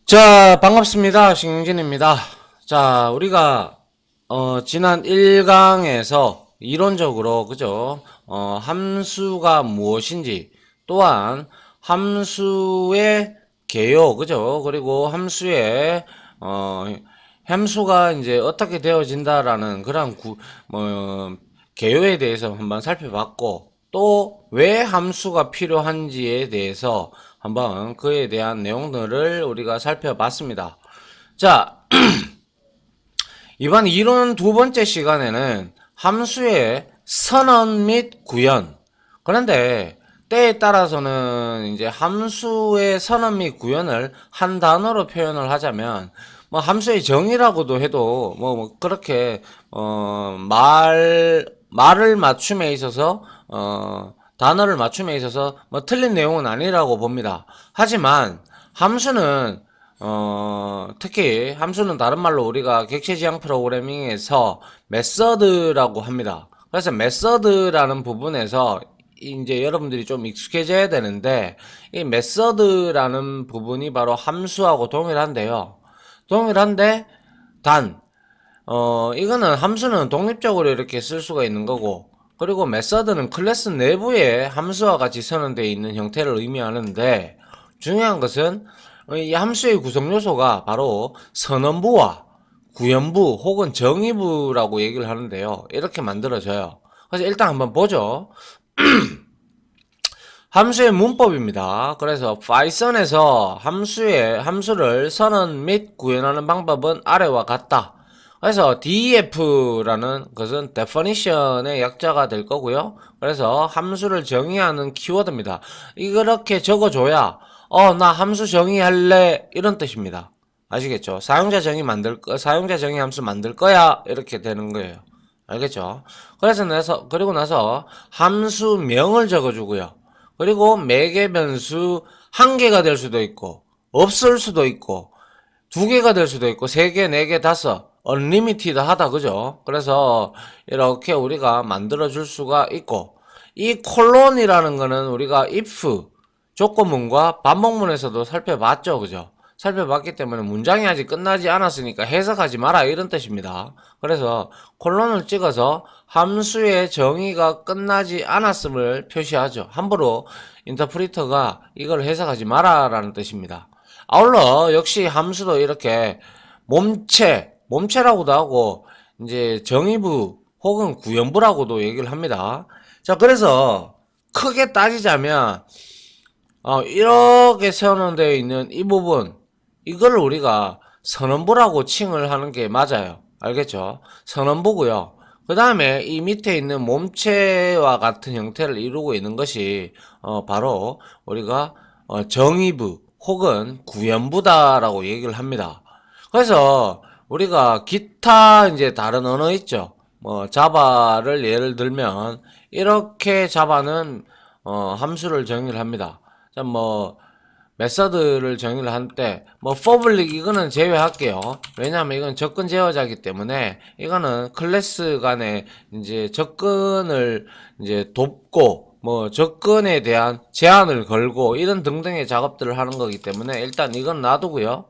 자, 반갑습니다. 신경진입니다. 자, 우리가 지난 1강에서 이론적으로 그죠? 함수가 무엇인지, 또한 함수의 개요, 그죠? 그리고 함수의 함수가 이제 어떻게 되어진다라는 그런 개요에 대해서 한번 살펴봤고, 또 왜 함수가 필요한지에 대해서 한번 그에 대한 내용들을 우리가 살펴봤습니다. 자, 이번 이론 두 번째 시간에는 함수의 선언 및 구현. 그런데 때에 따라서는 이제 함수의 선언 및 구현을 한 단어로 표현을 하자면 뭐 함수의 정의라고도 해도 뭐 그렇게 말을 맞춤에 있어서 단어를 맞춤에 있어서 뭐 틀린 내용은 아니라고 봅니다. 하지만 함수는 특히 함수는 다른 말로 우리가 객체지향 프로그래밍에서 메서드라고 합니다. 그래서 메서드라는 부분에서 이제 여러분들이 좀 익숙해져야 되는데, 이 메서드라는 부분이 바로 함수하고 동일한데요. 동일한데 단 이거는 함수는 독립적으로 이렇게 쓸 수가 있는 거고, 그리고 메서드는 클래스 내부에 함수와 같이 선언되어 있는 형태를 의미하는데, 중요한 것은 이 함수의 구성 요소가 바로 선언부와 구현부 혹은 정의부라고 얘기를 하는데요. 이렇게 만들어져요. 그래서 일단 한번 보죠. 함수의 문법입니다. 그래서 파이썬에서 함수를 선언 및 구현하는 방법은 아래와 같다. 그래서 def라는 것은 definition의 약자가 될 거고요. 그래서 함수를 정의하는 키워드입니다. 이렇게 적어줘야 나 함수 정의할래 이런 뜻입니다. 아시겠죠? 사용자 정의 함수 만들 거야 이렇게 되는 거예요. 알겠죠? 그리고 나서 함수명을 적어주고요. 그리고 매개 변수 한 개가 될 수도 있고 없을 수도 있고 두 개가 될 수도 있고 세 개, 네 개, 다섯 언리미티드 하다 그죠? 그래서 이렇게 우리가 만들어 줄 수가 있고, 이 콜론이라는 거는 우리가 if 조건문과 반복문에서도 살펴봤죠 그죠? 살펴봤기 때문에 문장이 아직 끝나지 않았으니까 해석하지 마라 이런 뜻입니다. 그래서 콜론을 찍어서 함수의 정의가 끝나지 않았음을 표시하죠. 함부로 인터프리터가 이걸 해석하지 마라 라는 뜻입니다. 아울러 역시 함수도 이렇게 몸체라고도 하고 이제 정의부 혹은 구현부라고도 얘기를 합니다. 자, 그래서 크게 따지자면 이렇게 선언되어 있는 이 부분, 이걸 우리가 선언부라고 칭을 하는 게 맞아요. 알겠죠? 선언부고요. 그 다음에 이 밑에 있는 몸체와 같은 형태를 이루고 있는 것이 바로 우리가 정의부 혹은 구현부다라고 얘기를 합니다. 그래서 우리가 기타 이제 다른 언어 있죠. 뭐 자바를 예를 들면 이렇게 자바는 함수를 정의를 합니다. 자, 뭐 메서드를 정의를 할 때 뭐 public 이거는 제외할게요. 왜냐하면 이건 접근 제어자이기 때문에 이거는 클래스 간에 이제 접근을 이제 돕고 뭐 접근에 대한 제한을 걸고 이런 등등의 작업들을 하는 거기 때문에 일단 이건 놔두고요.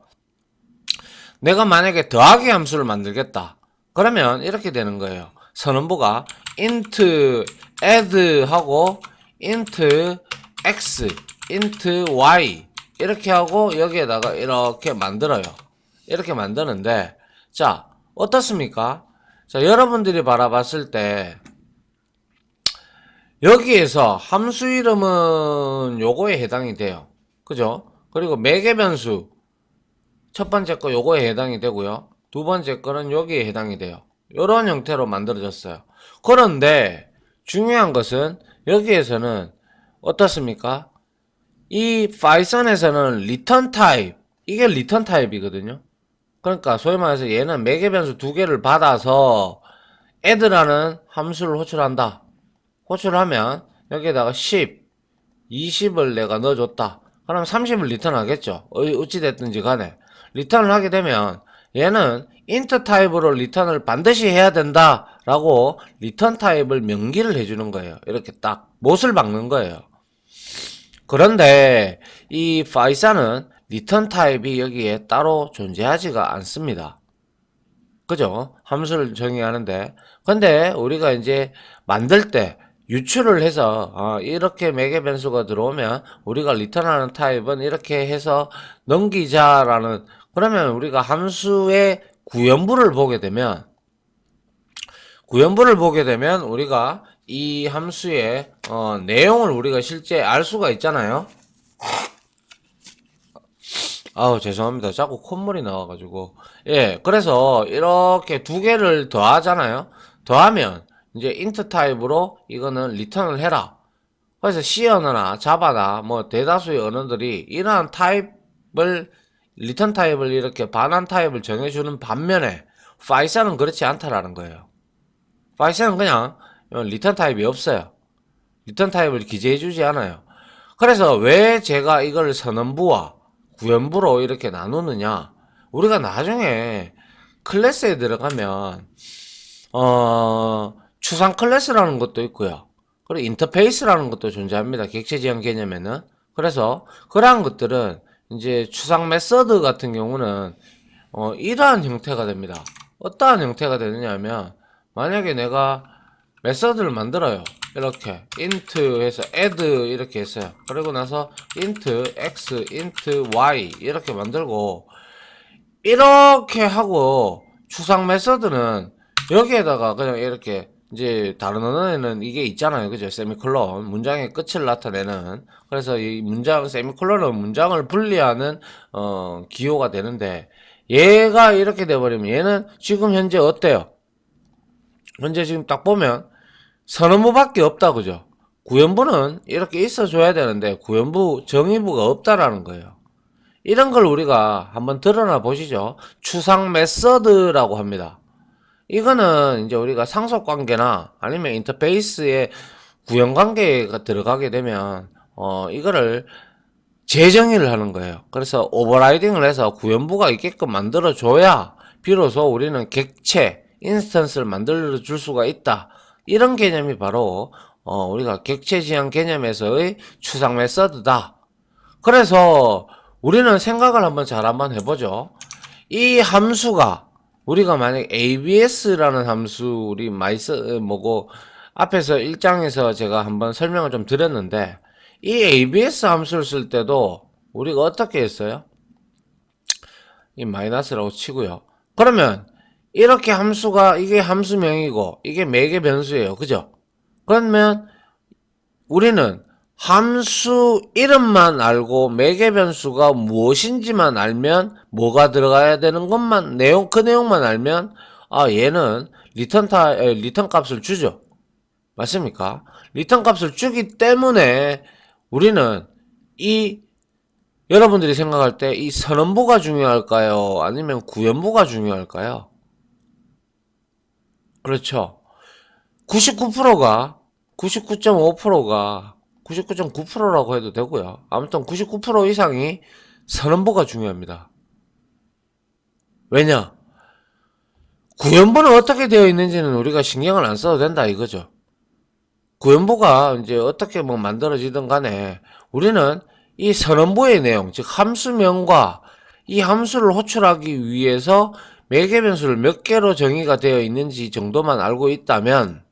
내가 만약에 더하기 함수를 만들겠다. 그러면 이렇게 되는 거예요. 선언부가 int add 하고 int x, int y 이렇게 하고 여기에다가 이렇게 만들어요. 이렇게 만드는데 자, 어떻습니까? 자, 여러분들이 바라봤을 때 여기에서 함수 이름은 요거에 해당이 돼요. 그죠? 그리고 매개 변수 첫 번째 거 요거에 해당이 되고요. 두 번째 거는 여기에 해당이 돼요. 요런 형태로 만들어졌어요. 그런데 중요한 것은 여기에서는 어떻습니까? 이 파이썬에서는 return type, 이게 return type이거든요. 그러니까 소위 말해서 얘는 매개 변수 두 개를 받아서 add라는 함수를 호출한다. 호출하면 여기에다가 10, 20을 내가 넣어줬다. 그럼 30을 리턴하겠죠. 어찌됐든지 간에. 리턴을 하게 되면 얘는 int 타입으로 리턴을 반드시 해야 된다 라고 리턴 타입을 명기를 해주는 거예요. 이렇게 딱 못을 박는 거예요. 그런데 이 파이썬은 리턴 타입이 여기에 따로 존재하지가 않습니다. 그죠? 함수를 정의하는데. 근데 우리가 이제 만들 때 유출을 해서 이렇게 매개 변수가 들어오면 우리가 리턴하는 타입은 이렇게 해서 넘기자라는, 그러면 우리가 함수의 구현부를 보게 되면 우리가 이 함수의 내용을 우리가 실제 알 수가 있잖아요. 아우 죄송합니다. 자꾸 콧물이 나와가지고. 예, 그래서 이렇게 두 개를 더하잖아요. 더하면 이제 int 타입으로 이거는 리턴을 해라. 그래서 C 언어나 자바나 뭐 대다수의 언어들이 이러한 타입을, 리턴 타입을 이렇게 반환 타입을 정해주는 반면에 파이썬은 그렇지 않다라는 거예요. 파이썬은 그냥 리턴 타입이 없어요. 리턴 타입을 기재해주지 않아요. 그래서 왜 제가 이걸 선언부와 구현부로 이렇게 나누느냐, 우리가 나중에 클래스에 들어가면 추상 클래스라는 것도 있고요, 그리고 인터페이스라는 것도 존재합니다. 객체 지향 개념에는. 그래서 그러한 것들은 이제 추상 메서드 같은 경우는 이러한 형태가 됩니다. 어떠한 형태가 되느냐 하면, 만약에 내가 메서드를 만들어요. 이렇게 int 해서 add 이렇게 했어요. 그리고 나서 int x, int y 이렇게 만들고, 이렇게 하고 추상 메서드는 여기에다가 그냥 이렇게, 이제 다른 언어에는 이게 있잖아요. 그죠? 세미콜론, 문장의 끝을 나타내는. 그래서 이 문장, 세미콜론은 문장을 분리하는 기호가 되는데, 얘가 이렇게 돼버리면 얘는 지금 현재 어때요? 현재 지금 딱 보면 선언부밖에 없다, 그죠? 구현부는 이렇게 있어줘야 되는데 구현부 정의부가 없다라는 거예요. 이런 걸 우리가 한번 드러나 보시죠. 추상 메서드라고 합니다. 이거는 이제 우리가 상속관계나 아니면 인터페이스에 구현관계가 들어가게 되면 이거를 재정의를 하는 거예요. 그래서 오버라이딩을 해서 구현부가 있게끔 만들어줘야 비로소 우리는 객체, 인스턴스를 만들어 줄 수가 있다. 이런 개념이 바로 우리가 객체 지향 개념에서의 추상 메서드다. 그래서 우리는 생각을 한번 해보죠. 이 함수가, 우리가 만약 abs라는 함수 우리 많이 뭐고, 앞에서 1장에서 제가 한번 설명을 좀 드렸는데, 이 abs 함수를 쓸 때도 우리가 어떻게 했어요? 이 마이너스라고 치고요. 그러면 이렇게 함수가, 이게 함수명이고 이게 매개 변수예요. 그죠? 그러면 우리는 함수 이름만 알고 매개 변수가 무엇인지만 알면, 뭐가 들어가야 되는 것만, 그 내용만 알면 얘는 리턴 값을 주죠. 맞습니까? 리턴 값을 주기 때문에 우리는 여러분들이 생각할 때 이 선언부가 중요할까요? 아니면 구현부가 중요할까요? 그렇죠. 99%가, 99.5%가, 99.9%라고 해도 되고요. 아무튼 99% 이상이 선언부가 중요합니다. 왜냐? 구현부는 어떻게 되어 있는지는 우리가 신경을 안 써도 된다 이거죠. 구현부가 이제 어떻게 뭐 만들어지든 간에 우리는 이 선언부의 내용, 즉 함수명과 이 함수를 호출하기 위해서 매개 변수를 몇 개로 정의가 되어 있는지 정도만 알고 있다면,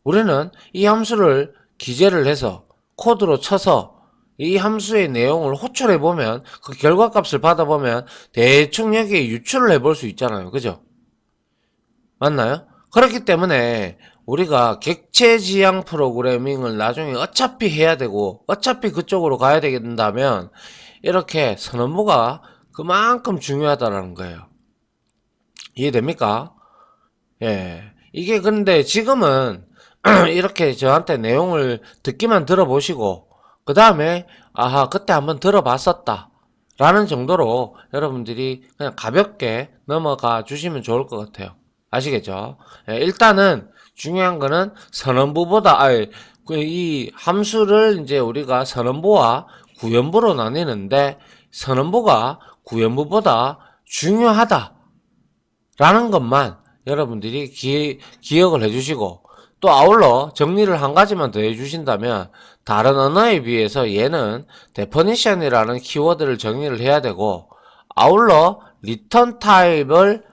우리는 이 함수를 기재를 해서 코드로 쳐서 이 함수의 내용을 호출해 보면, 그 결과값을 받아보면 대충 여기에 유출을 해볼 수 있잖아요. 그죠? 맞나요? 그렇기 때문에 우리가 객체 지향 프로그래밍을 나중에 어차피 해야 되고 어차피 그쪽으로 가야 된다면 이렇게 선언부가 그만큼 중요하다라는 거예요. 이해됩니까? 예. 이게 근데 지금은 이렇게 저한테 내용을 듣기만 들어보시고 그 다음에 아하 그때 한번 들어봤었다 라는 정도로 여러분들이 그냥 가볍게 넘어가 주시면 좋을 것 같아요. 아시겠죠? 예, 일단은 중요한 거는 선언부보다, 이 함수를 이제 우리가 선언부와 구현부로 나뉘는데 선언부가 구현부보다 중요하다 라는 것만 여러분들이 기억을 해주시고, 또 아울러 정리를 한 가지만 더 해주신다면 다른 언어에 비해서 얘는 definition이라는 키워드를 정의를 해야 되고 아울러 return 타입을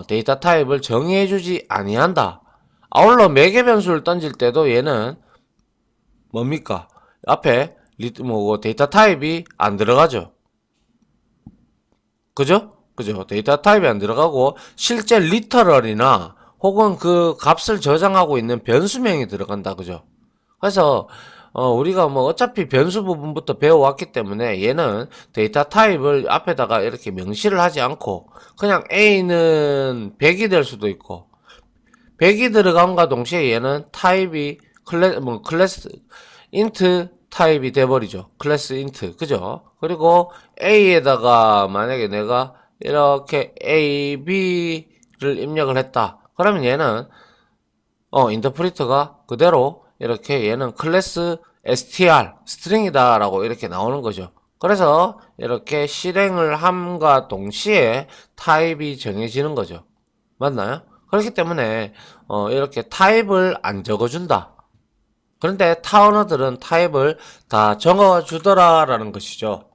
데이터 타입을 정의해주지 아니한다. 아울러 매개 변수를 던질 때도 얘는 뭡니까? 앞에 데이터 타입이 안 들어가죠. 그죠? 그죠? 데이터 타입이 안 들어가고 실제 리터럴이나 혹은 그 값을 저장하고 있는 변수명이 들어간다. 그죠? 그래서 우리가 뭐 어차피 변수 부분부터 배워왔기 때문에 얘는 데이터 타입을 앞에다가 이렇게 명시를 하지 않고 그냥 A는 100이 될 수도 있고 100이 들어간과 동시에 얘는 타입이 클래스 인트 타입이 돼버리죠. 클래스 인트 그죠? 그리고 A에다가 만약에 내가 이렇게 A, B를 입력을 했다. 그러면 얘는 인터프리터가 그대로 이렇게 얘는 클래스 str 스트링이다 라고 이렇게 나오는 거죠. 그래서 이렇게 실행을 함과 동시에 타입이 정해지는 거죠. 맞나요? 그렇기 때문에 이렇게 타입을 안 적어준다. 그런데 타 언어들은 타입을 다 적어주더라 라는 것이죠.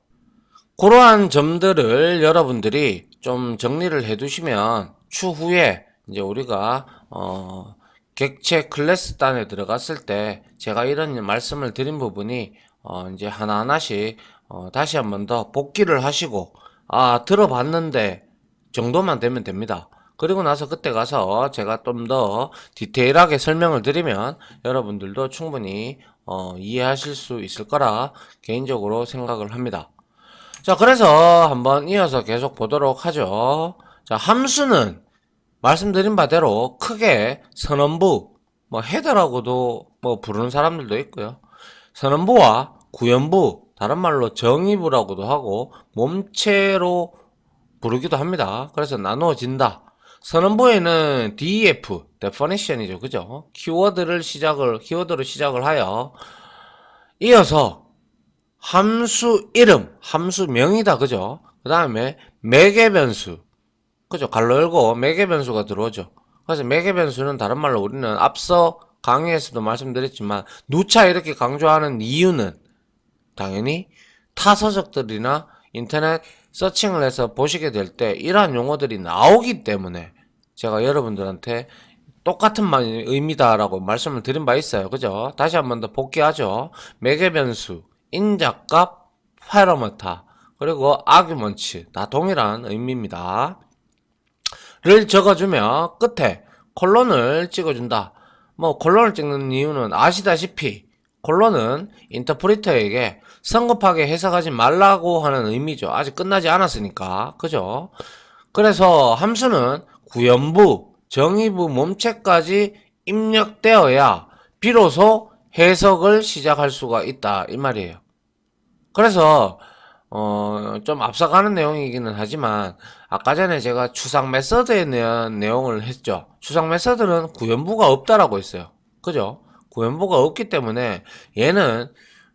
그러한 점들을 여러분들이 좀 정리를 해 두시면 추후에 이제 우리가 객체 클래스 단에 들어갔을 때 제가 이런 말씀을 드린 부분이 이제 하나하나씩 다시 한번 더 복기를 하시고 들어봤는데 정도만 되면 됩니다. 그리고 나서 그때 가서 제가 좀 더 디테일하게 설명을 드리면 여러분들도 충분히 이해하실 수 있을 거라 개인적으로 생각을 합니다. 자, 그래서 한번 이어서 계속 보도록 하죠. 자, 함수는 말씀드린 바대로 크게 선언부, 뭐 헤더라고도 뭐 부르는 사람들도 있고요. 선언부와 구현부, 다른 말로 정의부라고도 하고 몸체로 부르기도 합니다. 그래서 나누어진다. 선언부에는 def, definition이죠. 그죠? 키워드로 시작을 하여 이어서 함수 이름, 함수명이다. 그죠? 그 다음에 매개 변수. 그죠? 갈로 열고 매개 변수가 들어오죠. 그래서 매개 변수는 다른 말로 우리는 앞서 강의에서도 말씀드렸지만 누차 이렇게 강조하는 이유는 당연히 타서적들이나 인터넷 서칭을 해서 보시게 될 때 이러한 용어들이 나오기 때문에 제가 여러분들한테 똑같은 의미다라고 말씀을 드린 바 있어요. 그죠? 다시 한번 더 복귀하죠. 매개 변수, 인자값, 파라미터, 그리고 아규먼츠 다 동일한 의미입니다. 를 적어주며 끝에 콜론을 찍어준다. 뭐 콜론을 찍는 이유는 아시다시피 콜론은 인터프리터에게 성급하게 해석하지 말라고 하는 의미죠. 아직 끝나지 않았으니까. 그죠? 그래서 함수는 구현부, 정의부, 몸체까지 입력되어야 비로소 해석을 시작할 수가 있다. 이 말이에요. 그래서 좀 앞서가는 내용이기는 하지만 아까 전에 제가 추상 메서드에 대한 내용을 했죠. 추상 메서드는 구현부가 없다라고 했어요. 그죠? 구현부가 없기 때문에 얘는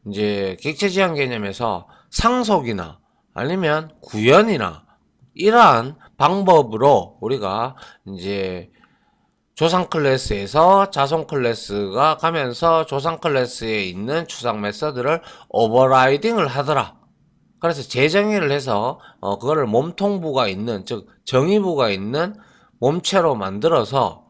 이제 객체 지향 개념에서 상속이나 아니면 구현이나 이러한 방법으로 우리가 이제 조상 클래스에서 자손 클래스가 가면서 조상 클래스에 있는 추상 메서드를 오버라이딩을 하더라. 그래서 재정의를 해서 그거를 몸통부가 있는, 즉 정의부가 있는 몸체로 만들어서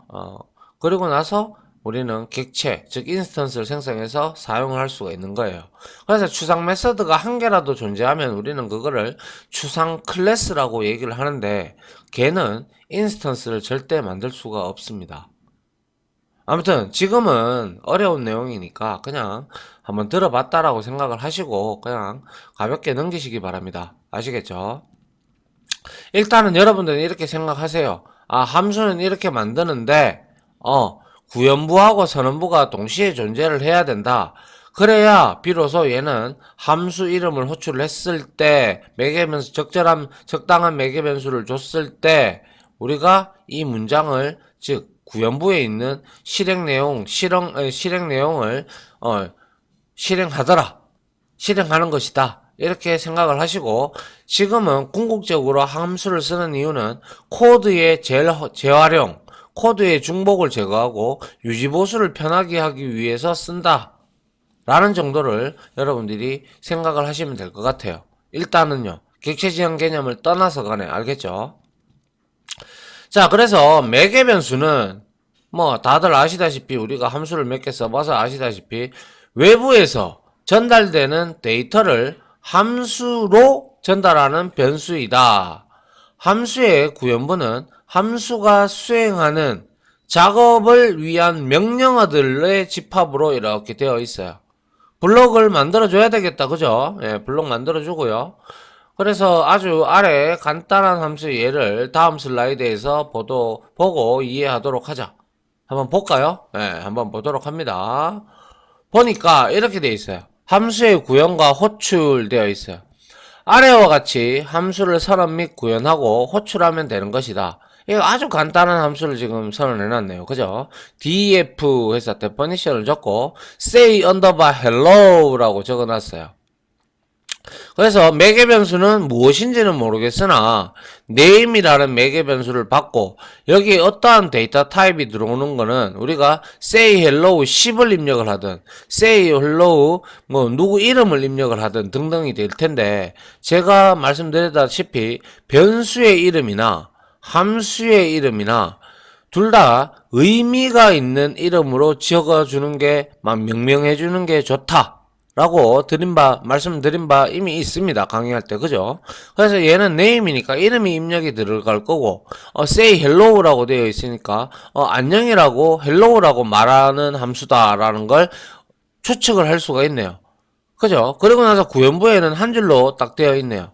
그리고 나서 우리는 객체, 즉 인스턴스를 생성해서 사용을 할 수가 있는 거예요. 그래서 추상 메서드가 한 개라도 존재하면 우리는 그거를 추상 클래스라고 얘기를 하는데 걔는 인스턴스를 절대 만들 수가 없습니다. 아무튼 지금은 어려운 내용이니까 그냥 한번 들어봤다라고 생각을 하시고 그냥 가볍게 넘기시기 바랍니다. 아시겠죠? 일단은 여러분들은 이렇게 생각하세요. 함수는 이렇게 만드는데 구현부하고 선언부가 동시에 존재를 해야 된다. 그래야 비로소 얘는 함수 이름을 호출을 했을 때 매개변수 적당한 매개변수를 줬을 때 우리가 이 문장을 즉 구현부에 있는 실행 내용을 실행하는 것이다. 이렇게 생각을 하시고 지금은 궁극적으로 함수를 쓰는 이유는 코드의 재활용, 코드의 중복을 제거하고 유지보수를 편하게 하기 위해서 쓴다 라는 정도를 여러분들이 생각을 하시면 될 것 같아요. 일단은요, 객체지형 개념을 떠나서 가네. 알겠죠? 자, 그래서 매개 변수는 뭐 다들 아시다시피, 우리가 함수를 몇 개 써봐서 아시다시피 외부에서 전달되는 데이터를 함수로 전달하는 변수이다. 함수의 구현부는 함수가 수행하는 작업을 위한 명령어들의 집합으로 이렇게 되어 있어요. 블록을 만들어줘야 되겠다. 그죠? 예, 블록 만들어주고요. 그래서 아주 아래 간단한 함수 예를 다음 슬라이드에서 보고 이해하도록 하자. 한번 볼까요? 네, 한번 보도록 합니다. 보니까 이렇게 되어 있어요. 함수의 구현과 호출되어 있어요. 아래와 같이 함수를 선언 및 구현하고 호출하면 되는 것이다. 이거 아주 간단한 함수를 지금 선언해놨네요. 그죠? def 해서 definition을 적고 say underbar hello라고 적어놨어요. 그래서 매개 변수는 무엇인지는 모르겠으나 name이라는 매개 변수를 받고 여기에 어떠한 데이터 타입이 들어오는 거는 우리가 say hello 10을 입력을 하든 say hello 뭐 누구 이름을 입력을 하든 등등이 될 텐데, 제가 말씀드렸다시피 변수의 이름이나 함수의 이름이나 둘 다 의미가 있는 이름으로 적어주는 게, 명명해주는 게 좋다 라고 말씀드린 바 이미 있습니다. 강의할 때. 그죠? 그래서 얘는 name이니까 이름이 입력이 들어갈 거고, say hello라고 되어 있으니까, 안녕이라고, hello라고 말하는 함수다라는 걸 추측을 할 수가 있네요. 그죠? 그리고 나서 구현부에는 한 줄로 딱 되어 있네요.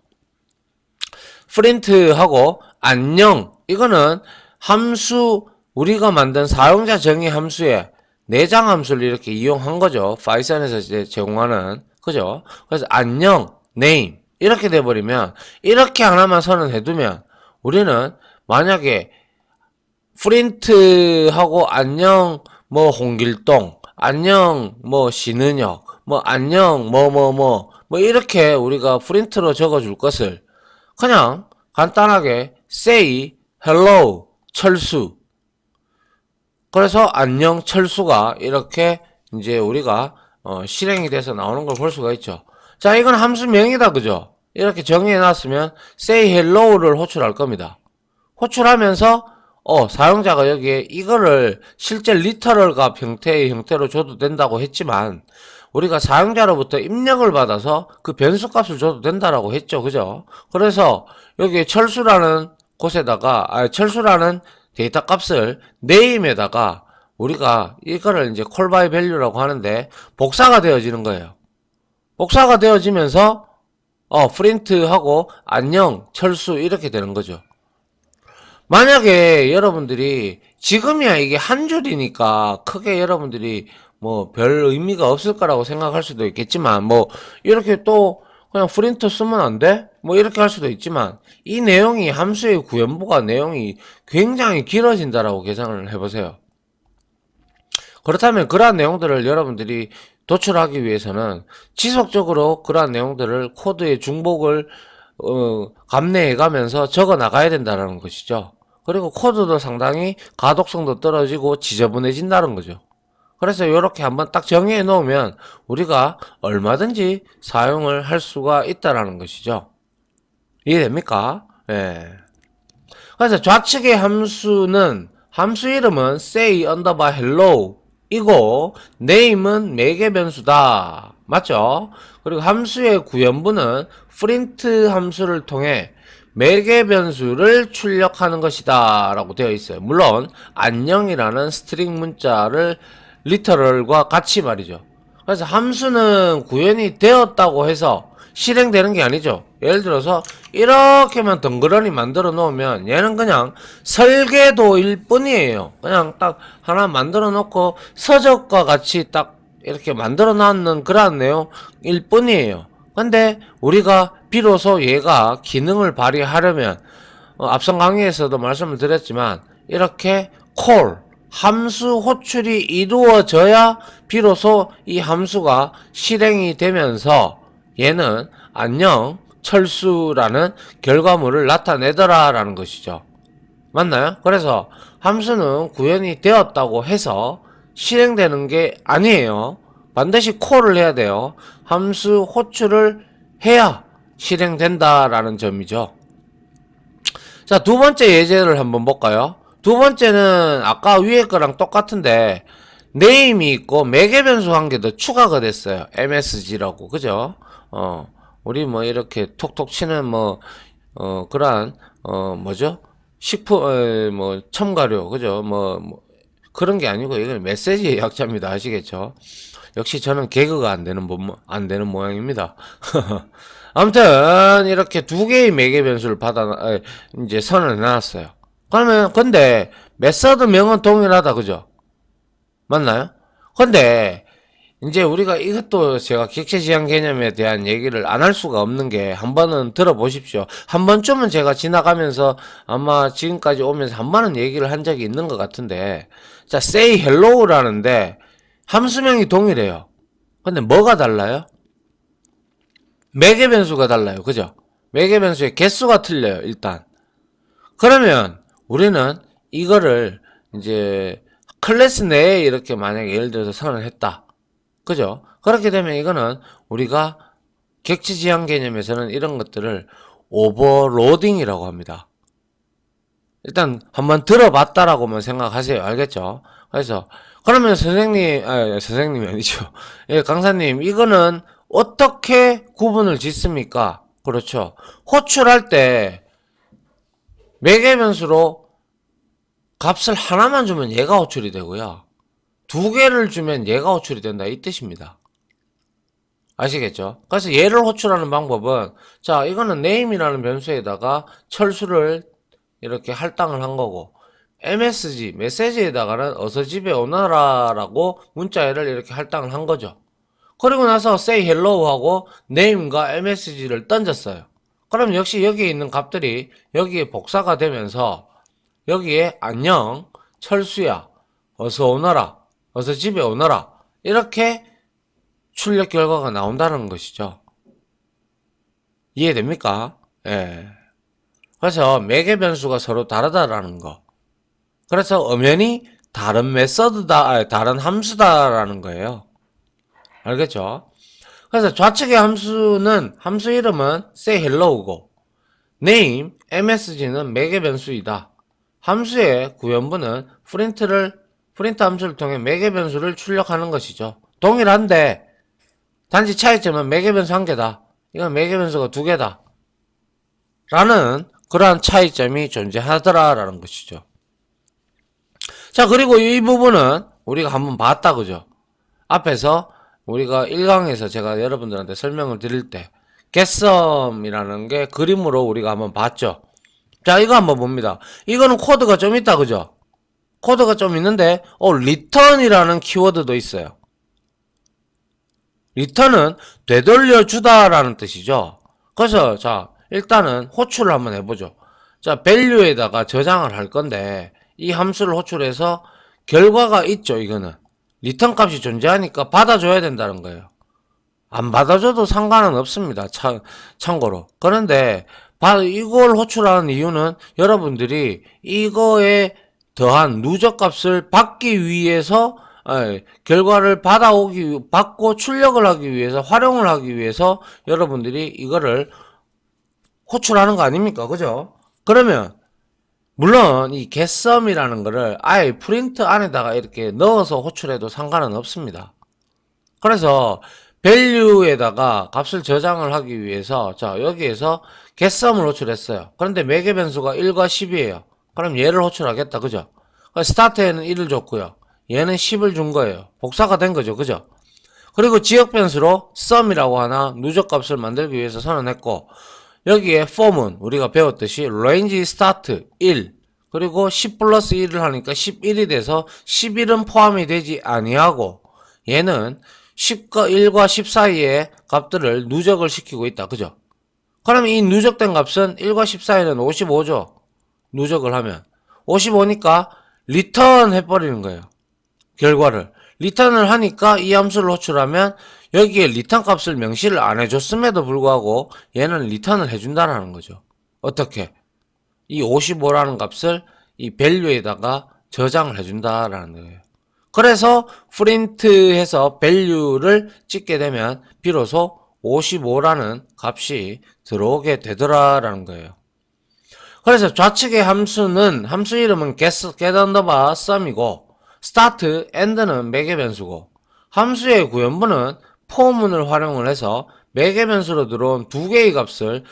print하고, 안녕. 이거는 함수, 우리가 만든 사용자 정의 함수에 내장 함수를 이렇게 이용한 거죠. 파이썬에서 제공하는. 그죠? 그래서 안녕, name. 이렇게 돼버리면, 이렇게 하나만 선언해두면, 우리는 만약에 프린트하고 안녕, 뭐 홍길동, 안녕, 뭐 신은혁, 뭐 안녕, 뭐 이렇게 우리가 프린트로 적어줄 것을 그냥 간단하게 say, hello, 철수. 그래서 안녕 철수가 이렇게 이제 우리가 실행이 돼서 나오는 걸 볼 수가 있죠. 자, 이건 함수명이다. 그죠? 이렇게 정의해 놨으면 say hello를 호출할 겁니다. 호출하면서 사용자가 여기에 이거를 실제 리터럴과 형태의 형태로 줘도 된다고 했지만, 우리가 사용자로부터 입력을 받아서 그 변수 값을 줘도 된다라고 했죠. 그죠? 그래서 여기에 철수라는 곳에다가 철수라는 데이터 값을 name에다가 우리가 이거를 이제 call by value라고 하는데 복사가 되어지는 거예요. 복사가 되어지면서 print하고 안녕 철수 이렇게 되는 거죠. 만약에 여러분들이 지금이야 이게 한 줄이니까 크게 여러분들이 뭐 별 의미가 없을 거라고 생각할 수도 있겠지만, 뭐 이렇게 또 그냥 프린터 쓰면 안 돼? 뭐 이렇게 할 수도 있지만, 이 내용이 함수의 구현부가 내용이 굉장히 길어진다라고 계산을 해보세요. 그렇다면 그러한 내용들을 여러분들이 도출하기 위해서는 지속적으로 그러한 내용들을 코드의 중복을 감내해 가면서 적어 나가야 된다는 것이죠. 그리고 코드도 상당히 가독성도 떨어지고 지저분해진다는 거죠. 그래서 이렇게 한번 딱 정의해 놓으면 우리가 얼마든지 사용을 할 수가 있다라는 것이죠. 이해됩니까? 예. 그래서 좌측의 함수 이름은 say underbar hello 이고 name은 매개 변수다. 맞죠? 그리고 함수의 구현부는 print 함수를 통해 매개 변수를 출력하는 것이다 라고 되어 있어요. 물론 안녕이라는 스트링 문자를 리터럴과 같이 말이죠. 그래서 함수는 구현이 되었다고 해서 실행되는 게 아니죠. 예를 들어서 이렇게만 덩그러니 만들어 놓으면 얘는 그냥 설계도일 뿐이에요. 그냥 딱 하나 만들어 놓고 서적과 같이 딱 이렇게 만들어 놨는 그런 내용일 뿐이에요. 근데 우리가 비로소 얘가 기능을 발휘하려면 앞선 강의에서도 말씀을 드렸지만 이렇게 call 함수 호출이 이루어져야 비로소 이 함수가 실행이 되면서 얘는 안녕 철수라는 결과물을 나타내더라 라는 것이죠. 맞나요? 그래서 함수는 구현이 되었다고 해서 실행되는 게 아니에요. 반드시 콜을 해야 돼요. 함수 호출을 해야 실행된다라는 점이죠. 자, 두 번째 예제를 한번 볼까요? 두 번째는 아까 위에 거랑 똑같은데 네임이 있고 매개 변수 한 개 더 추가가 됐어요. MSG라고. 그죠? 우리 뭐 이렇게 톡톡 치는 그러한 뭐죠? 식품 뭐 첨가료. 그죠? 그런 게 아니고 이건 메시지의 약자입니다. 아시겠죠? 역시 저는 개그가 안 되는 모양입니다. 아무튼 이렇게 두 개의 매개 변수를 이제 선을 해놨어요. 그러면 근데 메서드 명은 동일하다, 그죠? 맞나요? 근데 이제 우리가 이것도 제가 객체지향 개념에 대한 얘기를 안 할 수가 없는 게 한 번은 들어보십시오. 한 번쯤은 제가 지나가면서 아마 지금까지 오면서 한 번은 얘기를 한 적이 있는 것 같은데, 자, say hello라는데 함수명이 동일해요. 근데 뭐가 달라요? 매개 변수가 달라요. 그죠? 매개 변수의 개수가 틀려요, 일단. 그러면 우리는 이거를 이제 클래스 내에 이렇게 만약에 예를 들어서 선언을 했다. 그죠? 그렇게 되면 이거는 우리가 객체지향 개념에서는 이런 것들을 오버로딩이라고 합니다. 일단 한번 들어봤다라고만 생각하세요. 알겠죠? 그래서 그러면 선생님이 아니죠. 예, 강사님, 이거는 어떻게 구분을 짓습니까? 그렇죠. 호출할 때 매개 변수로 값을 하나만 주면 얘가 호출이 되고요. 두 개를 주면 얘가 호출이 된다, 이 뜻입니다. 아시겠죠? 그래서 얘를 호출하는 방법은, 자, 이거는 name이라는 변수에다가 철수를 이렇게 할당을 한 거고, MSG, 메시지에다가는 어서 집에 오너라라고 문자를 이렇게 할당을 한 거죠. 그리고 나서 say hello 하고 name과 MSG를 던졌어요. 그럼 역시 여기에 있는 값들이 여기에 복사가 되면서 여기에 안녕, 철수야, 어서 오너라, 어서 집에 오너라, 이렇게 출력 결과가 나온다는 것이죠. 이해됩니까? 예. 그래서 매개 변수가 서로 다르다라는 거. 그래서 엄연히 다른 메서드다, 다른 함수다라는 거예요. 알겠죠? 그래서 좌측의 함수 이름은 say hello고, name, msg는 매개 변수이다. 함수의 구현부는 프린트 함수를 통해 매개 변수를 출력하는 것이죠. 동일한데, 단지 차이점은 매개 변수 한 개다. 이건 매개 변수가 두 개다. 라는 그러한 차이점이 존재하더라라는 것이죠. 자, 그리고 이 부분은 우리가 한번 봤다, 그죠? 앞에서 우리가 1강에서 제가 여러분들한테 설명을 드릴 때 getSum이라는 게 그림으로 우리가 한번 봤죠. 자, 이거 한번 봅니다. 이거는 코드가 좀 있다, 그죠? 코드가 좀 있는데 return이라는 키워드도 있어요. return은 되돌려주다라는 뜻이죠. 그래서 자, 일단은 호출을 한번 해보죠. 자, value에다가 저장을 할 건데 이 함수를 호출해서 결과가 있죠. 이거는 return 값이 존재하니까 받아줘야 된다는 거예요. 안 받아줘도 상관은 없습니다. 참고로. 그런데 이걸 호출하는 이유는 여러분들이 이거에 더한 누적 값을 받기 위해서 결과를 받고 출력을 하기 위해서, 활용을 하기 위해서 여러분들이 이거를 호출하는 거 아닙니까? 그죠? 그러면 물론 이 getSum이라는 거를 아예 프린트 안에다가 이렇게 넣어서 호출해도 상관은 없습니다. 그래서 value에다가 값을 저장을 하기 위해서 자, 여기에서 getSum을 호출했어요. 그런데 매개 변수가 1과 10이에요. 그럼 얘를 호출하겠다. 그죠? 스타트에는 1을 줬고요. 얘는 10을 준 거예요. 복사가 된 거죠. 그죠? 그리고 지역 변수로 sum이라고 하나 누적 값을 만들기 위해서 선언했고, 여기에 form은 우리가 배웠듯이 range start 1, 그리고 10 플러스 1을 하니까 11이 돼서 11은 포함이 되지 아니하고, 얘는 1과 10 사이의 값들을 누적을 시키고 있다. 그죠? 그럼 이 누적된 값은 1과 10 사이는 55죠. 누적을 하면 55니까 리턴 해버리는 거예요. 결과를 리턴을 하니까 이 함수를 호출하면 여기에 리턴 값을 명시를 안 해줬음에도 불구하고 얘는 리턴을 해준다라는 거죠. 어떻게? 이 55라는 값을 이 value에다가 저장을 해준다라는 거예요. 그래서 프린트해서 value를 찍게 되면 비로소 55라는 값이 들어오게 되더라라는 거예요. 그래서 좌측의 함수는 함수 이름은 get underbar sum이고 start, end는 매개 변수고 함수의 구현부는 for문을 활용을 해서 매개 변수로 들어온 두 개의 값을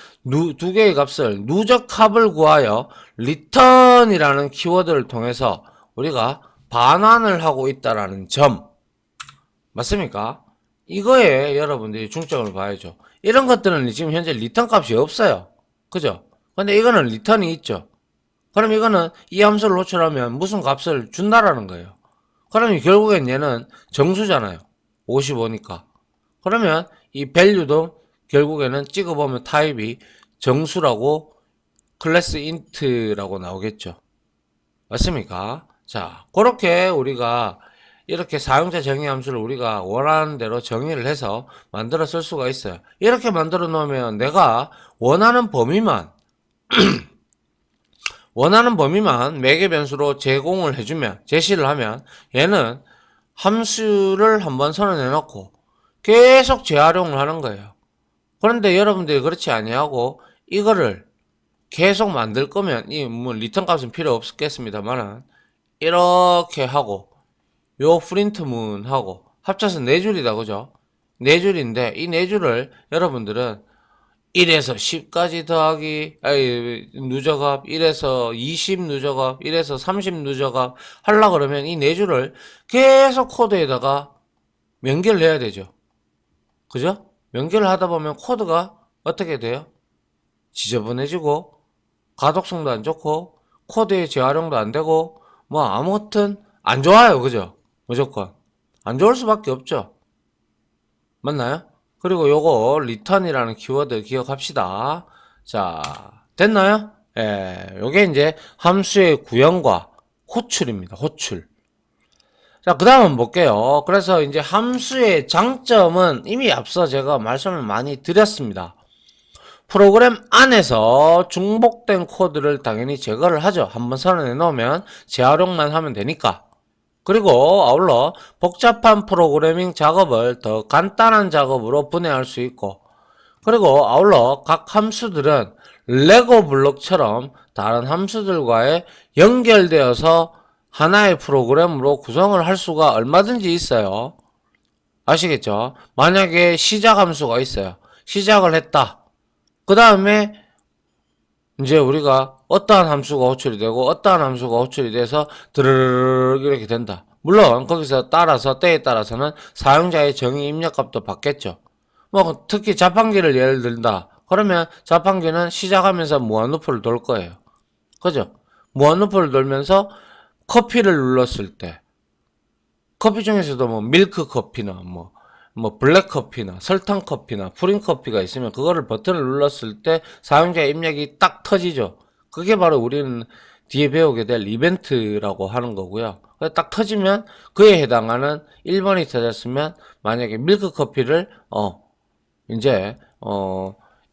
누적 합을 구하여 return이라는 키워드를 통해서 우리가 반환을 하고 있다라는 점 맞습니까? 이거에 여러분들이 중점을 봐야죠. 이런 것들은 지금 현재 리턴 값이 없어요. 그죠? 근데 이거는 리턴이 있죠. 그럼 이거는 이 함수를 호출하면 무슨 값을 준다라는 거예요. 그러면 결국엔 얘는 정수잖아요. 55니까. 그러면 이 value도 결국에는 찍어보면 타입이 정수라고 클래스 int라고 나오겠죠. 맞습니까? 자, 그렇게 우리가 이렇게 사용자 정의 함수를 우리가 원하는 대로 정의를 해서 만들어 쓸 수가 있어요. 이렇게 만들어 놓으면 내가 원하는 범위만 매개 변수로 제공을 해주면, 제시를 하면 얘는 함수를 한번 선언해 놓고 계속 재활용을 하는 거예요. 그런데 여러분들이 그렇지 아니하고 이거를 계속 만들 거면 이 뭐 리턴 값은 필요 없겠습니다만은 이렇게 하고 요 프린트문 하고 합쳐서 4줄이다 그죠? 4줄인데 이 4줄을 여러분들은 1에서 10까지 더하기 누적합 1에서 20 누적합 1에서 30 누적합 하려 그러면 이 4줄을 계속 코드에다가 연결을 해야 되죠. 그죠? 연결을 하다 보면 코드가 어떻게 돼요? 지저분해지고 가독성도 안 좋고 코드의 재활용도 안 되고 뭐 아무튼 안 좋아요. 그죠? 무조건 안 좋을 수밖에 없죠. 맞나요? 그리고 요거 return이라는 키워드 기억합시다. 자, 됐나요? 예, 요게 이제 함수의 구현과 호출입니다. 호출. 자, 그 다음 볼게요. 그래서 이제 함수의 장점은 이미 앞서 제가 말씀을 많이 드렸습니다. 프로그램 안에서 중복된 코드를 당연히 제거를 하죠. 한번 선언해 놓으면 재활용만 하면 되니까. 그리고 아울러 복잡한 프로그래밍 작업을 더 간단한 작업으로 분해할 수 있고, 그리고 아울러 각 함수들은 레고 블록처럼 다른 함수들과의 연결되어서 하나의 프로그램으로 구성을 할 수가 얼마든지 있어요. 아시겠죠? 만약에 시작 함수가 있어요. 시작을 했다. 그 다음에 이제 우리가 어떠한 함수가 호출이 되고 어떠한 함수가 호출이 돼서 드르르르 이렇게 된다. 물론 거기서 따라서 때에 따라서는 사용자의 정의 입력값도 받겠죠. 뭐 특히 자판기를 예를 든다. 그러면 자판기는 시작하면서 무한루프를 돌 거예요. 그죠? 무한루프를 돌면서 커피를 눌렀을 때 커피 중에서도 뭐 밀크 커피나 뭐 블랙 커피나 설탕 커피나 프린 커피가 있으면 그거를 버튼을 눌렀을 때 사용자의 입력이 딱 터지죠. 그게 바로 우리는 뒤에 배우게 될 이벤트라고 하는 거고요. 딱 터지면 그에 해당하는 1번이 터졌으면 만약에 밀크 커피를 이제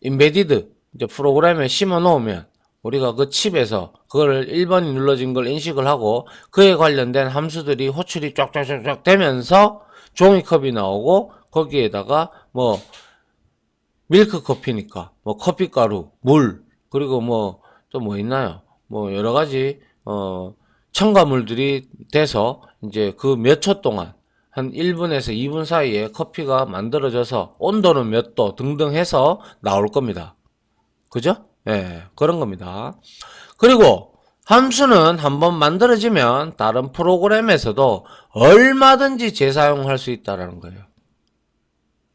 인베디드 이제 프로그램에 심어 놓으면 우리가 그 칩에서 그걸 1번이 눌러진 걸 인식을 하고 그에 관련된 함수들이 호출이 쫙쫙쫙쫙 되면서 종이컵이 나오고 거기에다가 뭐 밀크 커피니까 뭐 커피가루, 물 그리고 뭐 또 뭐 있나요? 뭐 여러 가지 첨가물들이 돼서 이제 그 몇 초 동안 한 1분에서 2분 사이에 커피가 만들어져서 온도는 몇 도 등등 해서 나올 겁니다. 그죠? 예, 그런 겁니다. 그리고 함수는 한번 만들어지면 다른 프로그램에서도 얼마든지 재사용할 수 있다는 거예요.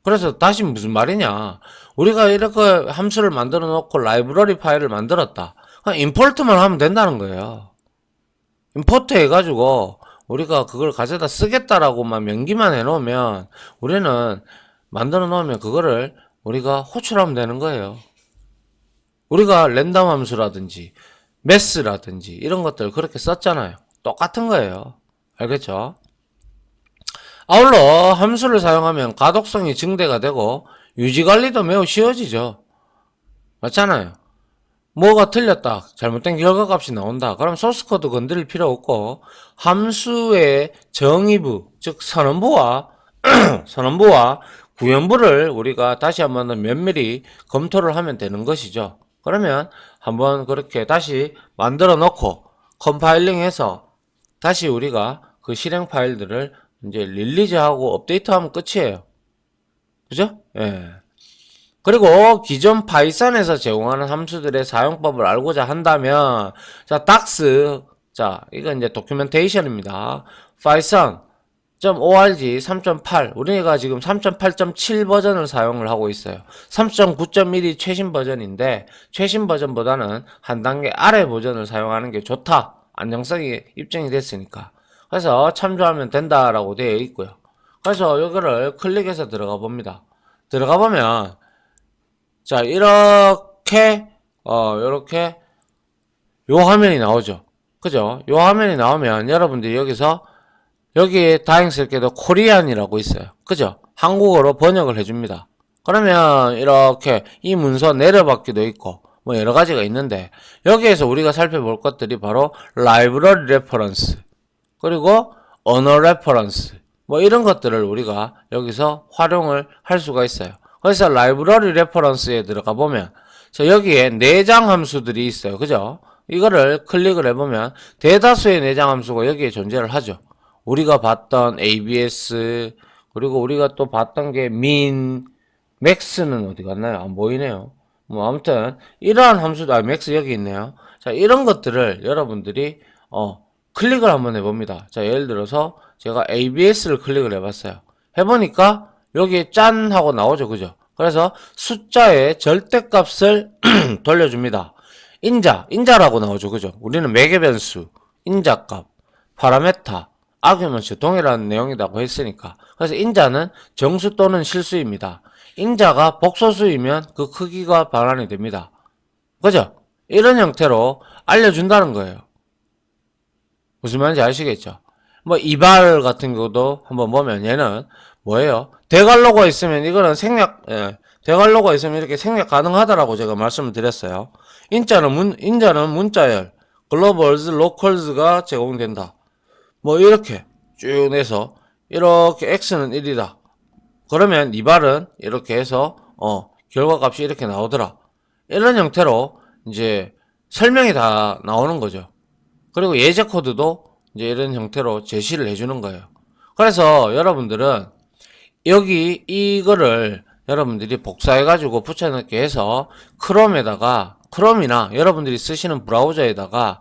그래서 다시 무슨 말이냐. 우리가 이렇게 함수를 만들어 놓고 라이브러리 파일을 만들었다. 그냥 임포트만 하면 된다는 거예요. 임포트 해가지고 우리가 그걸 가져다 쓰겠다라고만 명기만 해놓으면 우리는 만들어 놓으면 그거를 우리가 호출하면 되는 거예요. 우리가 랜덤 함수라든지 매스라든지 이런 것들 그렇게 썼잖아요. 똑같은 거예요. 알겠죠? 아울러 함수를 사용하면 가독성이 증대가 되고 유지관리도 매우 쉬워지죠. 맞잖아요. 뭐가 틀렸다, 잘못된 결과값이 나온다, 그럼 소스코드 건드릴 필요 없고 함수의 정의부, 즉 선언부와 선언부와 구현부를 우리가 다시 한번 면밀히 검토를 하면 되는 것이죠. 그러면 한번 그렇게 다시 만들어 놓고 컴파일링해서 다시 우리가 그 실행 파일들을 이제 릴리즈하고 업데이트하면 끝이에요. 그죠? 예. 그리고 기존 파이썬에서 제공하는 함수들의 사용법을 알고자 한다면, 자, 닥스, 자, 이건 이제 도큐멘테이션입니다. python.org 3.8, 우리가 지금 3.8.7 버전을 사용을 하고 있어요. 3.9.1이 최신 버전인데, 최신 버전보다는 한 단계 아래 버전을 사용하는 게 좋다. 안정성이 입증이 됐으니까. 그래서 참조하면 된다라고 되어 있고요. 그래서 이거를 클릭해서 들어가 봅니다. 들어가 보면, 자, 이렇게, 요렇게, 요 화면이 나오죠. 그죠? 요 화면이 나오면 여러분들이 여기서, 여기 다행스럽게도 코리안이라고 있어요. 그죠? 한국어로 번역을 해줍니다. 그러면 이렇게 이 문서 내려받기도 있고, 뭐 여러 가지가 있는데, 여기에서 우리가 살펴볼 것들이 바로 라이브러리 레퍼런스, 그리고 언어 레퍼런스, 뭐 이런 것들을 우리가 여기서 활용을 할 수가 있어요. 그래서 라이브러리 레퍼런스에 들어가 보면 여기에 내장 함수들이 있어요. 그죠? 이거를 클릭을 해보면 대다수의 내장 함수가 여기에 존재를 하죠. 우리가 봤던 ABS, 그리고 우리가 또 봤던 게 min, max는 어디 갔나요? 안 보이네요. 뭐 아무튼 이러한 함수도, max 여기 있네요. 자, 이런 것들을 여러분들이 클릭을 한번 해봅니다. 자, 예를 들어서 제가 ABS를 클릭을 해봤어요. 해보니까 여기 짠 하고 나오죠. 그죠? 그래서 숫자의 절대값을 돌려줍니다. 인자라고 나오죠. 그죠? 우리는 매개 변수, 인자값, 파라메타, 아규먼트 동일한 내용이라고 했으니까. 그래서 인자는 정수 또는 실수입니다. 인자가 복소수이면 그 크기가 반환이 됩니다. 그죠? 이런 형태로 알려준다는 거예요. 무슨 말인지 아시겠죠? 뭐 이발 같은 것도 한번 보면 얘는 뭐예요? 대괄호가 있으면 이거는 생략, 대괄호가 있으면 이렇게 생략 가능하다라고 제가 말씀을 드렸어요. 인자는 문자열, 글로벌즈, 로컬즈가 제공된다. 뭐 이렇게 쭉 내서 이렇게 x는 1이다. 그러면 이발은 이렇게 해서 결과값이 이렇게 나오더라. 이런 형태로 이제 설명이 다 나오는 거죠. 그리고 예제 코드도 이제 이런 형태로 제시를 해주는 거예요. 그래서 여러분들은 여기 이거를 여러분들이 복사해가지고 붙여넣기 해서 크롬이나 여러분들이 쓰시는 브라우저에다가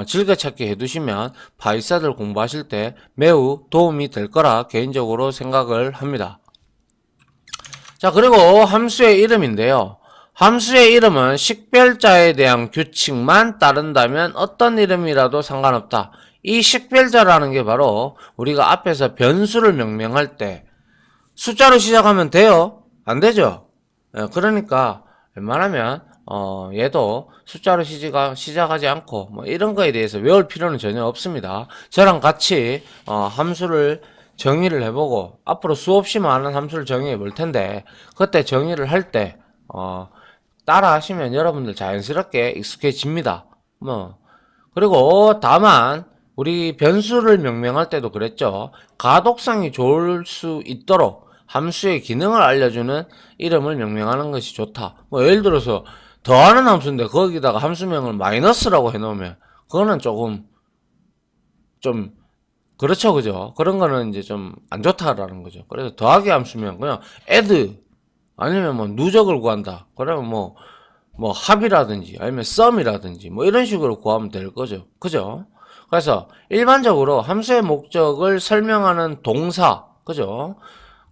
즐겨찾기 해두시면 바이사들 공부하실 때 매우 도움이 될 거라 개인적으로 생각을 합니다. 자, 그리고 함수의 이름인데요. 함수의 이름은 식별자에 대한 규칙만 따른다면 어떤 이름이라도 상관없다. 이 식별자라는 게 바로 우리가 앞에서 변수를 명명할 때 숫자로 시작하면 돼요? 안 되죠? 그러니까 웬만하면 얘도 숫자로 시작하지 않고 뭐 이런 거에 대해서 외울 필요는 전혀 없습니다. 저랑 같이 함수를 정의를 해보고 앞으로 수없이 많은 함수를 정의해 볼 텐데 그때 정의를 할 때 따라 하시면 여러분들 자연스럽게 익숙해집니다. 뭐 그리고 다만 우리 변수를 명명할 때도 그랬죠. 가독성이 좋을 수 있도록 함수의 기능을 알려주는 이름을 명명하는 것이 좋다. 뭐 예를 들어서 더하는 함수인데 거기다가 함수명을 마이너스라고 해놓으면 그거는 조금 좀 그렇죠, 그죠? 그런 거는 이제 좀 안 좋다라는 거죠. 그래서 더하기 함수명 그냥 add 아니면 뭐 누적을 구한다. 그러면 뭐 합이라든지 아니면 썸이라든지 뭐 이런 식으로 구하면 될 거죠. 그죠? 그래서 일반적으로 함수의 목적을 설명하는 동사, 그죠?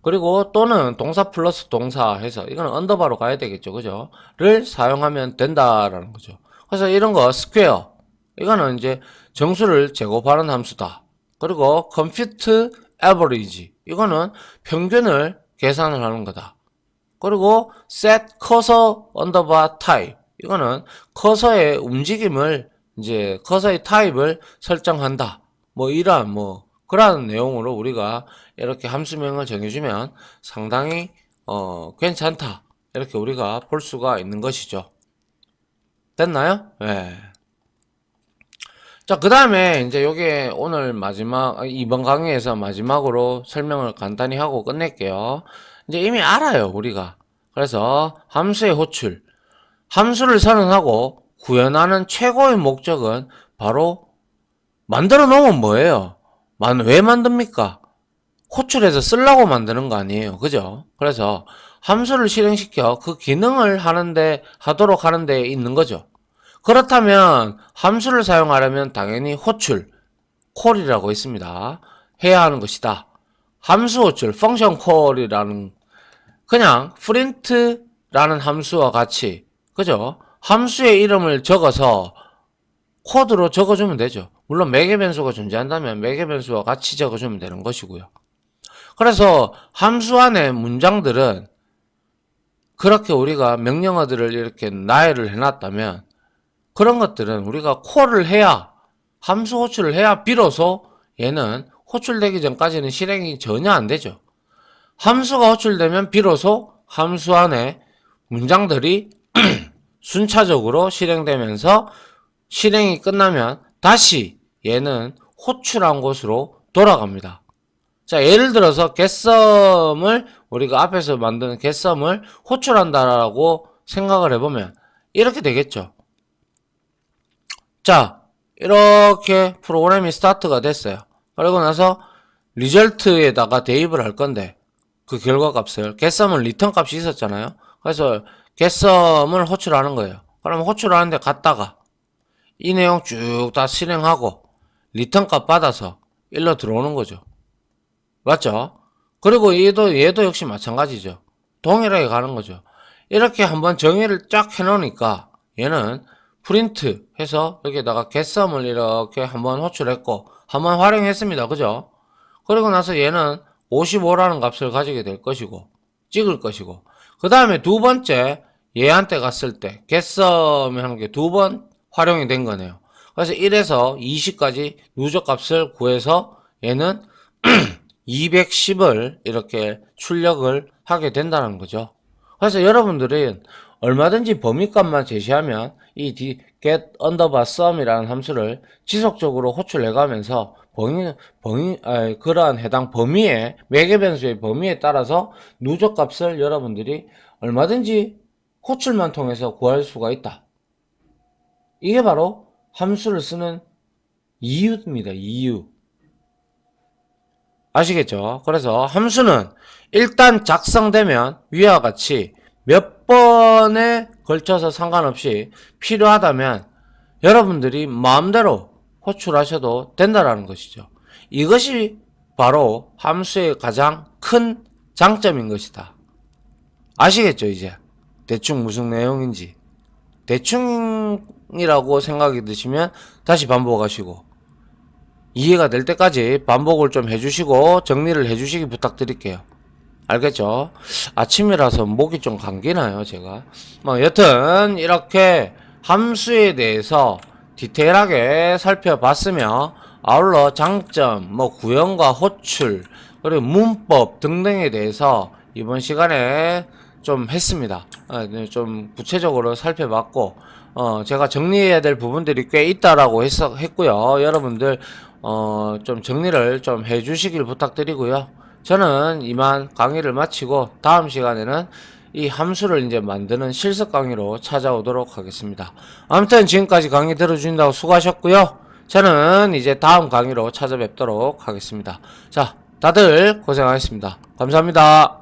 그리고 또는 동사 플러스 동사 해서 이거는 언더바로 가야 되겠죠. 그죠? 를 사용하면 된다라는 거죠. 그래서 이런 거 스퀘어 이거는 이제 정수를 제곱하는 함수다. 그리고 compute average 이거는 평균을 계산을 하는 거다. 그리고 set cursor underbar type 이거는 커서의 움직임을 이제 커서의 타입을 설정한다. 뭐 이러한 뭐 그러한 내용으로 우리가 이렇게 함수명을 정해주면 상당히 괜찮다. 이렇게 우리가 볼 수가 있는 것이죠. 됐나요? 예. 자, 그 다음에 이제 요게 오늘 이번 강의에서 마지막으로 설명을 간단히 하고 끝낼게요. 이제 이미 알아요, 우리가. 그래서 함수의 호출. 함수를 선언하고 구현하는 최고의 목적은 바로 만들어 놓으면 뭐예요? 왜 만듭니까? 호출해서 쓰려고 만드는 거 아니에요. 그죠? 그래서 함수를 실행시켜 그 기능을 하도록 하는 데 있는 거죠. 그렇다면 함수를 사용하려면 당연히 호출, 콜이라고 있습니다. 해야 하는 것이다. 함수 호출, 펑션 콜이라는 그냥 print라는 함수와 같이 그죠? 함수의 이름을 적어서 코드로 적어주면 되죠. 물론 매개 변수가 존재한다면 매개 변수와 같이 적어주면 되는 것이고요. 그래서 함수 안에 문장들은 그렇게 우리가 명령어들을 이렇게 나열을 해놨다면 그런 것들은 우리가 콜을 해야 함수 호출을 해야 비로소 얘는 호출되기 전까지는 실행이 전혀 안 되죠. 함수가 호출되면 비로소 함수 안에 문장들이 순차적으로 실행되면서 실행이 끝나면 다시 얘는 호출한 곳으로 돌아갑니다. 자, 예를 들어서 getSum을 우리가 앞에서 만드는 getSum을 호출한다라고 생각을 해보면 이렇게 되겠죠. 자, 이렇게 프로그램이 스타트가 됐어요. 그리고 나서 리절트에다가 대입을 할 건데 그 결과 값을 getSum은 리턴 값이 있었잖아요. 그래서 getSum을 호출하는 거예요. 그럼 호출하는데 갔다가 이 내용 쭉 다 실행하고 리턴 값 받아서 일로 들어오는 거죠. 맞죠? 그리고 얘도 역시 마찬가지죠. 동일하게 가는 거죠. 이렇게 한번 정의를 쫙 해놓으니까 얘는 프린트 해서 여기다가 getSum을 이렇게 한번 호출했고 한번 활용했습니다. 그죠? 그리고 나서 얘는 55라는 값을 가지게 될 것이고 찍을 것이고 그 다음에 두 번째 얘한테 갔을 때 getSum 하는 게 두 번 활용이 된 거네요. 그래서 1에서 20까지 누적값을 구해서 얘는 210을 이렇게 출력을 하게 된다는 거죠. 그래서 여러분들은 얼마든지 범위값만 제시하면 이 get underbar sum이라는 함수를 지속적으로 호출해 가면서 그러한 해당 범위에 매개 변수의 범위에 따라서 누적값을 여러분들이 얼마든지 호출만 통해서 구할 수가 있다. 이게 바로 함수를 쓰는 이유입니다. 이유. 아시겠죠? 그래서 함수는 일단 작성되면 위와 같이 몇 번에 걸쳐서 상관없이 필요하다면 여러분들이 마음대로 호출하셔도 된다라는 것이죠. 이것이 바로 함수의 가장 큰 장점인 것이다. 아시겠죠? 이제 대충 무슨 내용인지 대충이라고 생각이 드시면 다시 반복하시고 이해가 될 때까지 반복을 좀 해주시고 정리를 해주시기 부탁드릴게요. 알겠죠? 아침이라서 목이 좀 감기나요, 제가. 뭐 여튼 이렇게 함수에 대해서 디테일하게 살펴봤으며 아울러 장점, 구현과 호출, 그리고 문법 등등에 대해서 이번 시간에 좀 했습니다. 좀 구체적으로 살펴봤고 제가 정리해야 될 부분들이 꽤 있다라고 했고요. 여러분들 좀 정리를 좀 해주시길 부탁드리고요. 저는 이만 강의를 마치고 다음 시간에는 이 함수를 이제 만드는 실습 강의로 찾아오도록 하겠습니다. 아무튼 지금까지 강의 들어주신다고 수고하셨고요. 저는 이제 다음 강의로 찾아뵙도록 하겠습니다. 자, 다들 고생하셨습니다. 감사합니다.